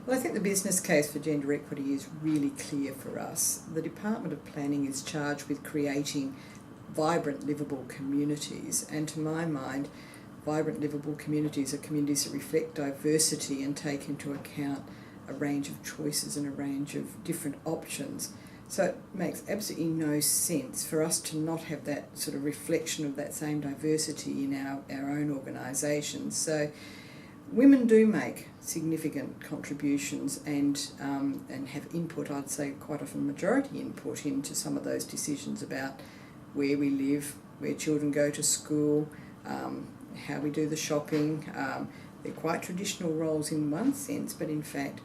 Well, I think the business case for gender equity is really clear for us. The Department of Planning is charged with creating vibrant, livable communities, and to my mind, vibrant, livable communities are communities that reflect diversity and take into account a range of choices and a range of different options. So it makes absolutely no sense for us to not have that sort of reflection of that same diversity in our own organisations. So women do make significant contributions and have input, I'd say quite often majority input into some of those decisions about where we live, where children go to school, how we do the shopping. They're quite traditional roles in one sense, but in fact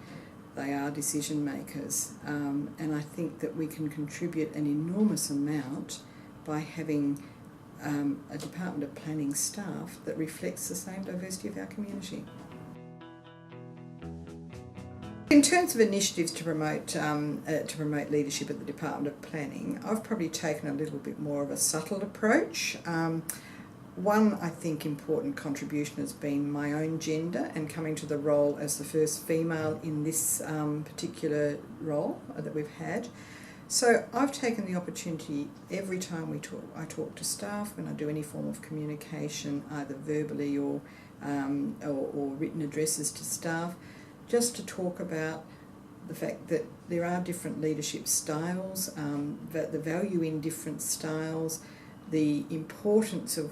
they are decision makers. And I think that we can contribute an enormous amount by having a Department of Planning staff that reflects the same diversity of our community. In terms of initiatives to promote leadership at the Department of Planning, I've probably taken a little bit more of a subtle approach. One, I think, important contribution has been my own gender and coming to the role as the first female in this particular role that we've had. So I've taken the opportunity every time I talk to staff, when I do any form of communication, either verbally or written addresses to staff, just to talk about the fact that there are different leadership styles, the value in different styles, the importance of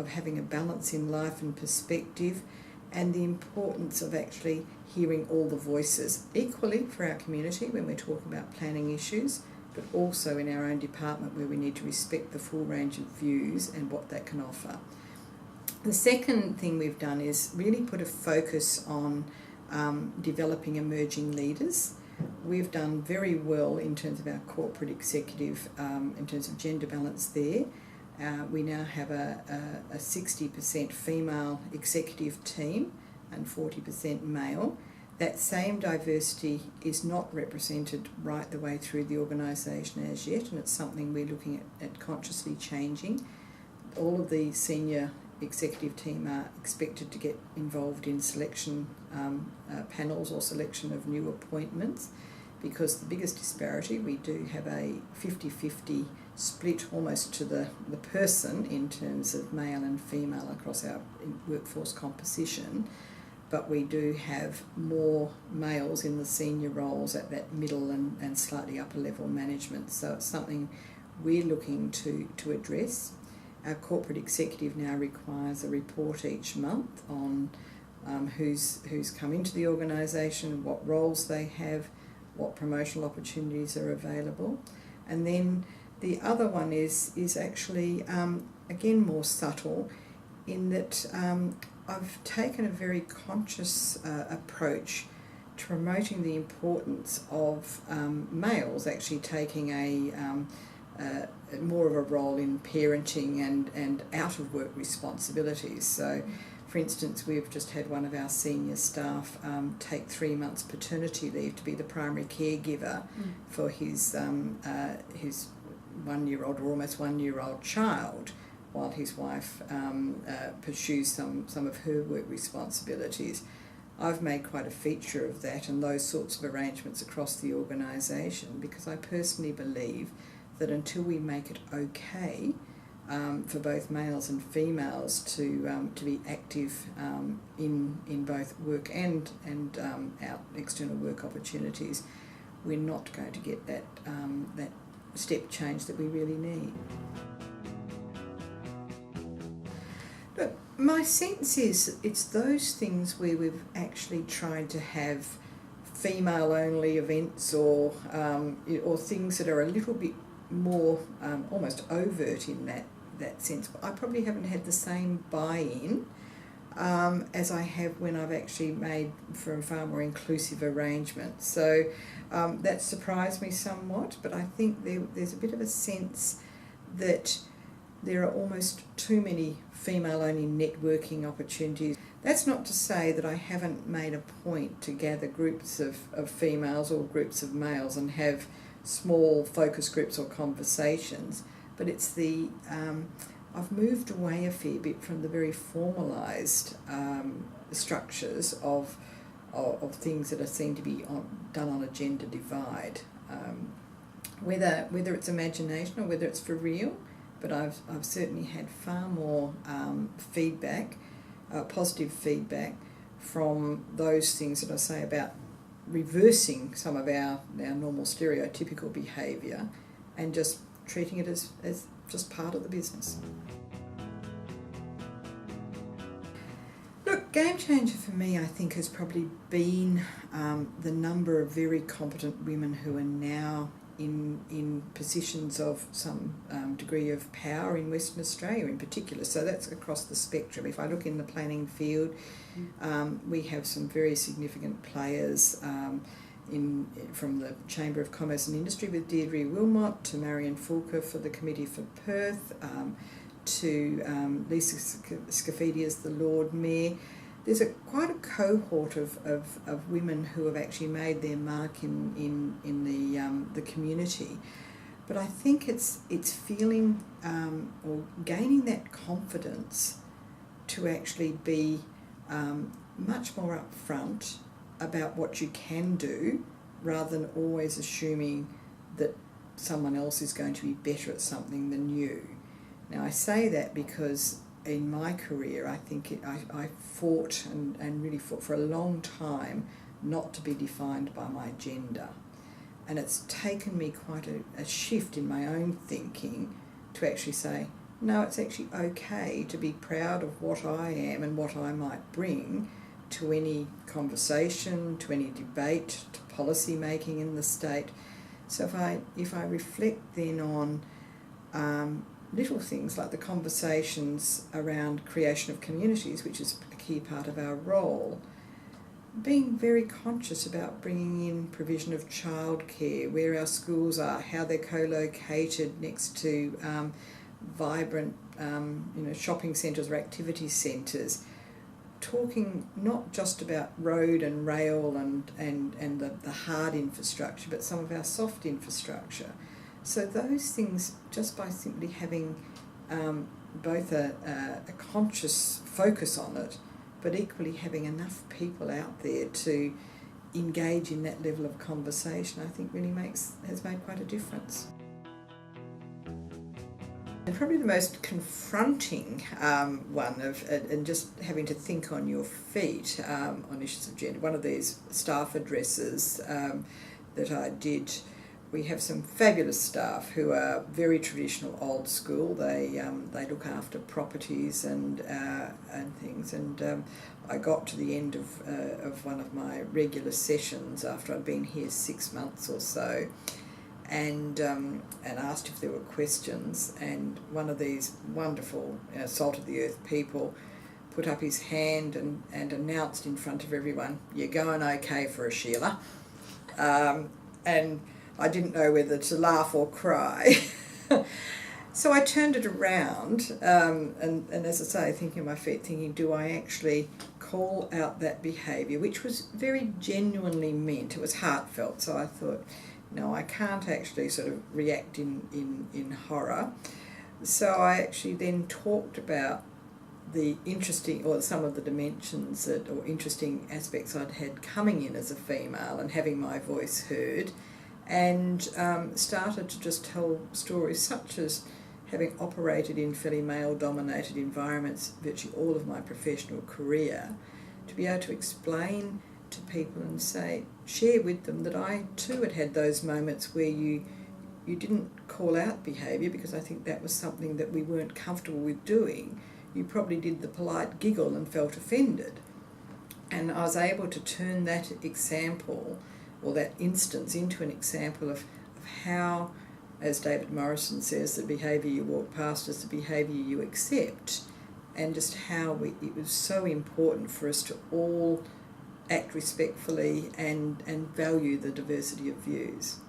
having a balance in life and perspective, and the importance of actually hearing all the voices, equally for our community when we're talking about planning issues, but also in our own department where we need to respect the full range of views and what that can offer. The second thing we've done is really put a focus on developing emerging leaders. We've done very well in terms of our corporate executive, in terms of gender balance there. We now have a 60% female executive team and 40% male. That same diversity is not represented right the way through the organisation as yet, and it's something we're looking at consciously changing. All of the senior executive team are expected to get involved in selection panels or selection of new appointments, because the biggest disparity, we do have a 50-50 split almost to the person in terms of male and female across our workforce composition, but we do have more males in the senior roles at that middle and slightly upper level management. So it's something we're looking to address. Our corporate executive now requires a report each month on who's come into the organisation, what roles they have, what promotional opportunities are available. And then the other one is actually, again, more subtle in that I've taken a very conscious approach to promoting the importance of males actually taking more of a role in parenting and out-of-work responsibilities. So, for instance, we've just had one of our senior staff take 3 months paternity leave to be the primary caregiver for his 1-year-old or almost 1-year-old child, while his wife pursues some of her work responsibilities. I've made quite a feature of that and those sorts of arrangements across the organisation, because I personally believe that until we make it okay for both males and females to be active in both work and out external work opportunities, we're not going to get that step change that we really need. But my sense is it's those things where we've actually tried to have female-only events or things that are a little bit more almost overt in that sense. But I probably haven't had the same buy-in as I have when I've actually made for a far more inclusive arrangement. So that surprised me somewhat, but I think there's a bit of a sense that there are almost too many female-only networking opportunities. That's not to say that I haven't made a point to gather groups of females or groups of males and have small focus groups or conversations, but it's I've moved away a fair bit from the very formalised structures of of things that are seen to be done on a gender divide, whether it's imagination or whether it's for real. But I've certainly had far more feedback, positive feedback, from those things that I say about reversing some of our normal stereotypical behaviour and just treating it as just part of the business. Look, game changer for me, I think, has probably been the number of very competent women who are now in positions of some degree of power in Western Australia in particular. So that's across the spectrum. If I look in the planning field, we have some very significant players from the Chamber of Commerce and Industry with Deirdre Wilmot, to Marion Fulker for the Committee for Perth, to Lisa Scafidi as the Lord Mayor. There's quite a cohort of women who have actually made their mark in the community. But I think it's feeling or gaining that confidence to actually be much more upfront about what you can do, rather than always assuming that someone else is going to be better at something than you. Now, I say that because in my career, I think I fought and really fought for a long time not to be defined by my gender. And it's taken me quite a shift in my own thinking to actually say, no, it's actually okay to be proud of what I am and what I might bring to any conversation, to any debate, to policy making in the state. So if I reflect then on little things like the conversations around creation of communities, which is a key part of our role, being very conscious about bringing in provision of childcare, where our schools are, how they're co-located next to vibrant shopping centres or activity centres, talking not just about road and rail and the hard infrastructure, but some of our soft infrastructure. So those things, just by simply having both a conscious focus on it, but equally having enough people out there to engage in that level of conversation, I think really has made quite a difference. And probably the most confronting one and just having to think on your feet on issues of gender. One of these staff addresses that I did, we have some fabulous staff who are very traditional, old school. They look after properties and things. And I got to the end of one of my regular sessions after I'd been here 6 months or so, and asked if there were questions. And one of these wonderful salt of the earth people put up his hand and announced in front of everyone, "You're going okay for a Sheila." And I didn't know whether to laugh or cry. So I turned it around, and as I say, thinking on my feet, thinking, do I actually call out that behaviour, which was very genuinely meant, it was heartfelt. So I thought, no, I can't actually sort of react in horror. So I actually then talked about the interesting, or some of the dimensions or interesting aspects I'd had coming in as a female and having my voice heard, and started to just tell stories such as having operated in fairly male-dominated environments virtually all of my professional career, to be able to explain to people and share with them that I too had had those moments where you didn't call out behaviour because I think that was something that we weren't comfortable with doing. You probably did the polite giggle and felt offended. And I was able to turn that example or that instance into an example of how, as David Morrison says, the behaviour you walk past is the behaviour you accept, and just how it was so important for us to all act respectfully and value the diversity of views.